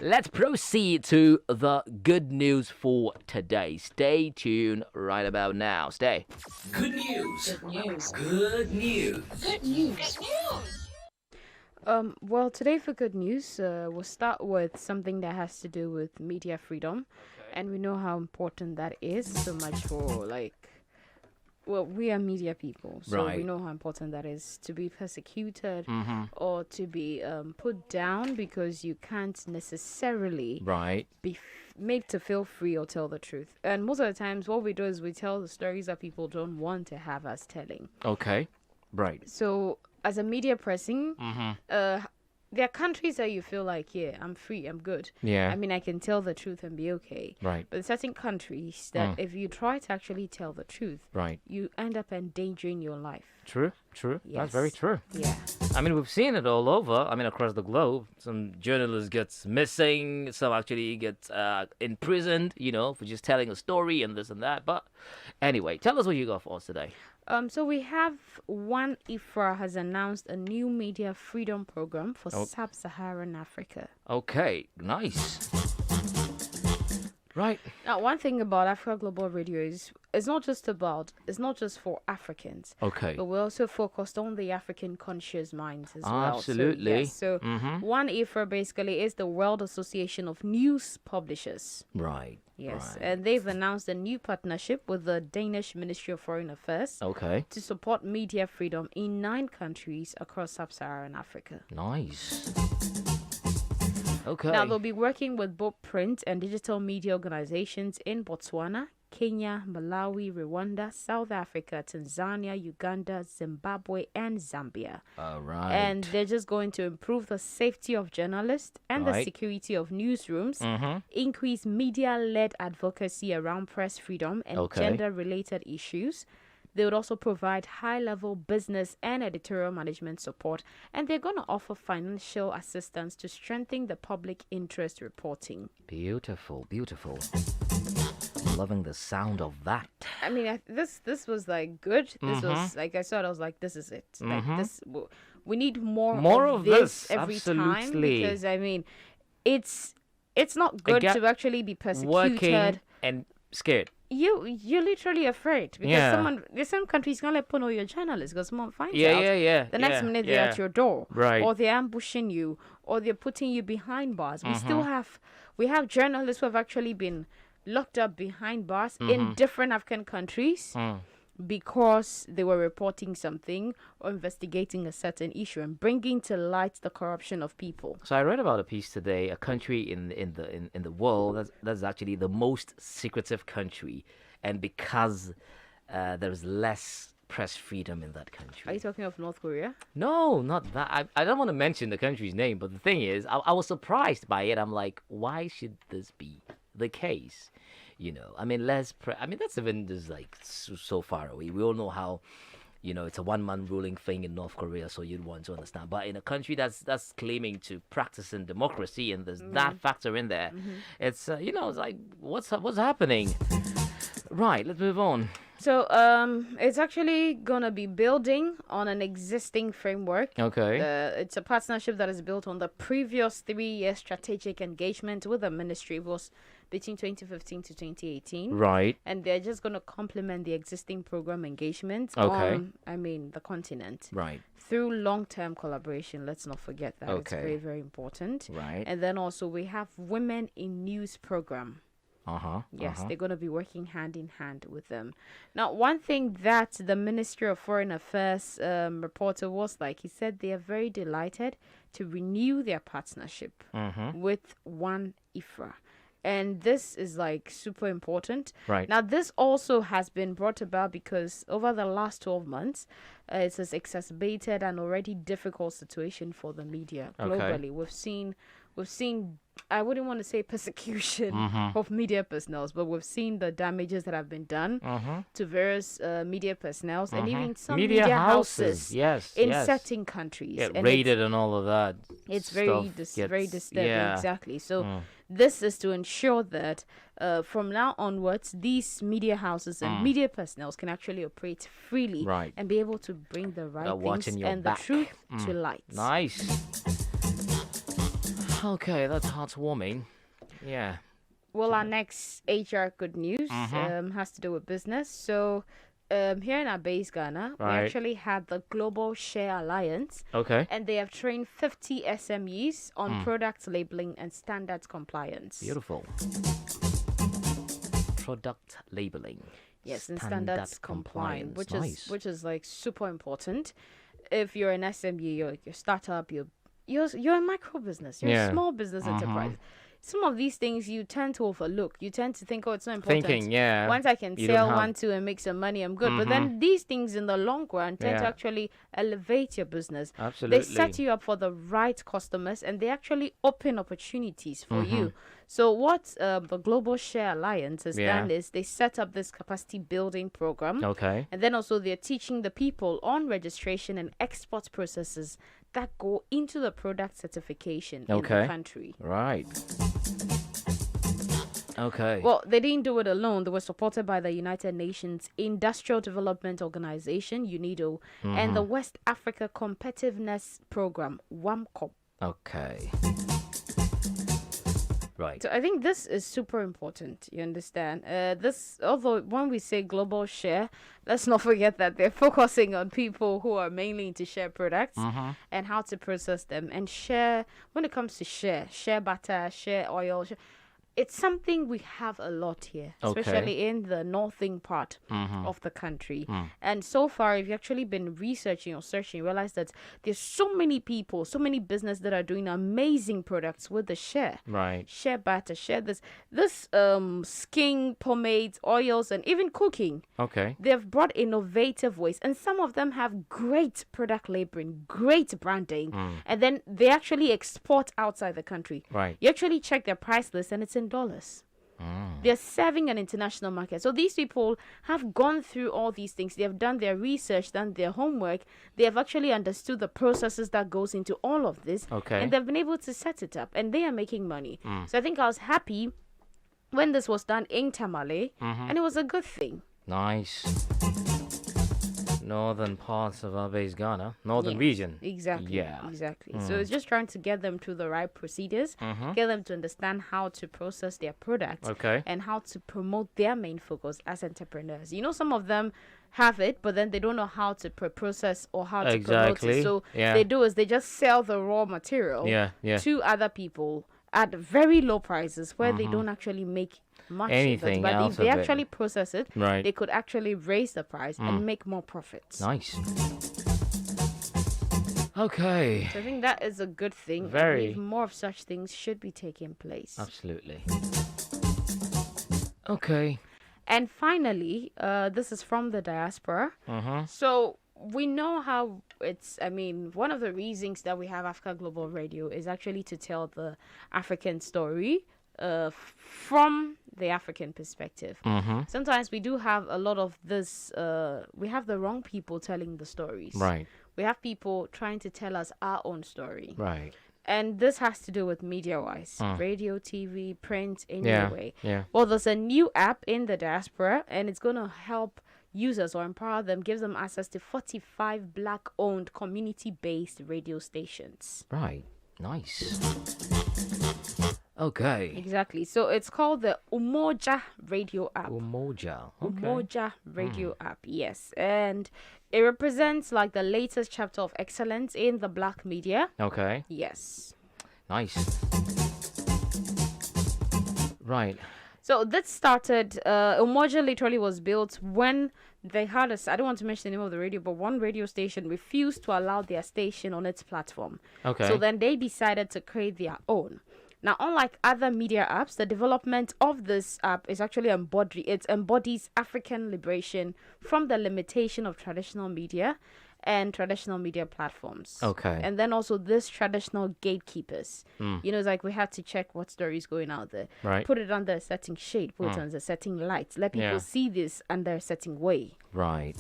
Let's proceed to the good news for today. Stay tuned right about now. Stay. Good news. Good news. Good news. Good news. Well, today for good news, we'll start with something that has to do with media freedom. And we know how important that is so much for, we are media people, so we Right. know how important that is to be persecuted or to be put down because you can't necessarily Right. be made to feel free or tell the truth. And most of the times, what we do is we tell the stories that people don't want to have us telling. Okay. Right. So, as a media person, there are countries that you feel like, yeah, I'm free, I'm good. Yeah. I mean, I can tell the truth and be okay. Right. But certain countries that if you try to actually tell the truth, Right. you end up endangering your life. True. True. That's very Yes. true. Yeah. I mean, we've seen it all over. I mean, across the globe. Some journalists get missing. Some actually get imprisoned, for just telling a story and this and that. But anyway, tell us what you got for us today. So we have WAN-IFRA has announced a new media freedom program for Sub-Saharan Africa. Okay. Nice. Right. Now, one thing about Africa Global Radio is it's not just for Africans. Okay. But we're also focused on the African conscious minds as well. Absolutely. So WAN-IFRA basically is the World Association of News Publishers. Right. Yes, Right. and they've announced a new partnership with the Danish Ministry of Foreign Affairs Okay. to support media freedom in 9 countries across Sub-Saharan Africa. Nice. Okay. Now, they'll be working with both print and digital media organizations in Botswana, Kenya, Malawi, Rwanda, South Africa, Tanzania, Uganda, Zimbabwe, and Zambia. All right. And they're just going to improve the safety of journalists and the Right. security of newsrooms, increase media-led advocacy around press freedom and Okay. gender-related issues. They would also provide high-level business and editorial management support, and they're going to offer financial assistance to strengthen the public interest reporting. Beautiful, beautiful. Loving the sound of that. I mean, this was like good. This was like I saw it. I was like, this is it. Like this, we need more of this this, every time absolutely. because I mean, it's not good Again, to actually be persecuted. Working and scared. You're literally afraid because Yeah. there's some countries can't let put all your journalists because someone finds Yeah, out. yeah. The next minute they're at your door, Right. or they're ambushing you, or they're putting you behind bars. We have journalists who have actually been locked up behind bars in different African countries because they were reporting something or investigating a certain issue and bringing to light the corruption of people. So I read about a piece today, a country in the world that's actually the most secretive country, and because there's less press freedom in that Are country. you talking of North Korea? No, not that. I don't want to mention the country's name, but the thing is, I was surprised by it. I'm like, why should this be the case? I mean, that's even just like so far away. We all know how, it's a one-man ruling thing in North Korea, so you'd want to understand. But in a country that's claiming to practicing democracy and there's that factor in there, it's it's like what's happening? Right, let's move on. So it's actually gonna be building on an existing framework. Okay. It's a partnership that is built on the previous 3-year strategic engagement with the ministry. It was between 2015 to 2018. Right. And they're just going to complement the existing program engagement Okay. on, the continent. Right. Through long-term collaboration. Let's not forget that. It's Okay. very, very important. Right. And then also we have Women in News program. Yes, they're going to be working hand in hand with them. Now, one thing that the Ministry of Foreign Affairs reporter was like, he said they are very delighted to renew their partnership with WAN-IFRA. And this is like super important. Right. Now, this also has been brought about because over the last 12 months, it's an exacerbated and already difficult situation for the media globally. We've seen, I wouldn't want to say persecution of media personnel, but we've seen the damages that have been done to various media personnel and even some media houses Yes. in yes. certain countries. Get And raided and all of that. it's stuff very gets- disturbing. yeah. Exactly. So this is to ensure that from now onwards, these media houses and media personnel can actually operate freely Right. and be able to bring the right They're watching things your and back. the truth to light. Nice. Okay, that's heartwarming. Yeah. Well, our next AGR good news has to do with business. So, here in our base Ghana, we Right. actually had the Global Shea Alliance, Okay. and they have trained 50 SMEs on product labeling and standards compliance. Beautiful. Product labeling. Yes, and standards compliance, Nice. which is like super important. If you're an SME, you're like your startup, you're a micro business, you're a small business enterprise. Some of these things you tend to overlook. You tend to think, oh, it's not important. Thinking, yeah. Once I can you don't sell have- 1, 2 and make some money, I'm good. But then these things in the long run tend to Yeah. actually elevate your business. Absolutely. They set you up for the right customers, and they actually open opportunities for you. So what the Global Share Alliance has Yeah. done is they set up this capacity building program. Okay. And then also they're teaching the people on registration and export processes that go into the product certification in Okay. the country. Right. Okay. Well, they didn't do it alone. They were supported by the United Nations Industrial Development Organization, UNIDO, and the West Africa Competitiveness Program, WAMCOP. Okay. Right. So I think this is super important. You understand? Although when we say global share, let's not forget that they're focusing on people who are mainly into share products and how to process them. And share, when it comes to share butter, share oil, it's something we have a lot here, Okay. especially in the northern part of the country. And so far, if you've actually been researching or searching, you realize that there's so many people, so many businesses that are doing amazing products with the share. Right. Share butter, share this skin, pomades, oils, and even cooking. Okay. They've brought innovative ways, and some of them have great product labeling, great branding, and then they actually export outside the country. Right. You actually check their price list, and it's in dollars. They're serving an international market. So these people have gone through all these things. They have done their research, done their homework. They have actually understood the processes that goes into all of this. Okay. And they've been able to set it up, and they are making money. So I think I was happy when this was done in Tamale, and it was a good thing. Nice. Northern parts of our base Ghana. Northern Yeah, region. Exactly. Yeah. Exactly. So it's just trying to get them through the right procedures, get them to understand how to process their products, Okay. and how to promote their main focus as entrepreneurs. You know, some of them have it, but then they don't know how to process or how to promote Exactly. it. So Yeah. they do is they just sell the raw material Yeah. Yeah. to other people at very low prices where they don't actually make much Anything of it. But out if they of it. actually process it, Right. they could actually raise the price and make more profits. Nice. Okay. So I think that is a good thing. I Very. believe more of such things should be taking place. Absolutely. Okay. And finally, this is from the diaspora. So we know how one of the reasons that we have Africa Global Radio is actually to tell the African story from the African perspective. Sometimes we do have a lot of this, we have the wrong people telling the stories. Right. We have people trying to tell us our own story. Right. And this has to do with media-wise, radio, TV, print, Yeah. anyway. Yeah. Well, there's a new app in the diaspora, and it's going to help users or empower them, give them access to 45 Black-owned, community-based radio stations. Right. Nice. Okay. Exactly. So it's called the Umoja Radio app. Umoja. Okay. Umoja Radio app, yes. And it represents like the latest chapter of excellence in the Black media. Okay. Yes. Nice. Right. So that started, Umoja literally was built when they had I don't want to mention the name of the radio, but one radio station refused to allow their station on its platform. Okay. So then they decided to create their own. Now, unlike other media apps, the development of this app is actually embodies African liberation from the limitation of traditional media and traditional media platforms. Okay. And then also this traditional gatekeepers. You know, it's like we had to check what story is going out there. Right. Put it under a certain shade, put it under a certain light. Let people Yeah. see this under a certain way. Right.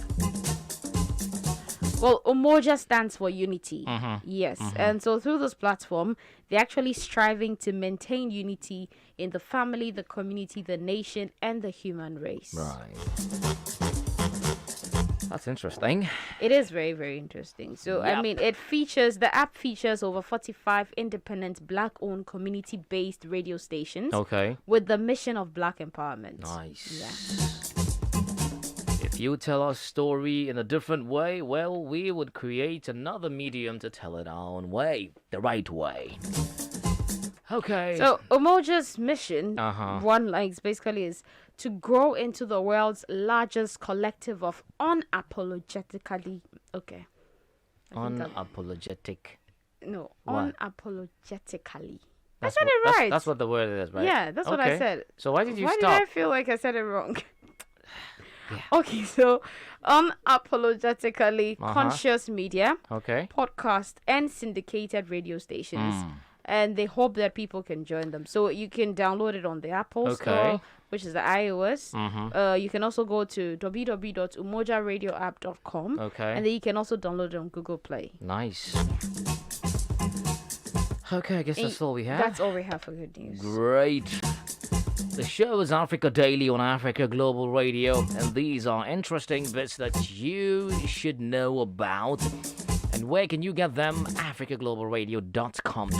Well, Umoja stands for unity. Yes. And so through this platform, they're actually striving to maintain unity in the family, the community, the nation, and the human race. Right. That's interesting. It is very, very interesting. So, I Yep. mean, the app features over 45 independent, black-owned, community-based radio stations Okay. with the mission of black empowerment. Nice. Yeah. If you tell our story in a different way, well, we would create another medium to tell it our own way, the right way. Okay. So, Umoja's mission, Uh-huh. basically is to grow into the world's largest collective of unapologetically... Okay. Unapologetic. No, What? unapologetically. That's said what- it that's- right. That's what the word is, right? Yeah, that's what I Okay. said. So why did you Why stop? did I feel like I said it wrong? Yeah. Okay, so unapologetically conscious media, Okay. podcast, and syndicated radio stations. And they hope that people can join them. So you can download it on the Apple Store, which is the iOS. You can also go to www.umojaradioapp.com. Okay. And then you can also download it on Google Play. Nice. Okay, I guess that's all we have. That's all we have for good news. Great. The show is Africa Daily on Africa Global Radio, and these are interesting bits that you should know about. And where can you get them? AfricaGlobalRadio.com.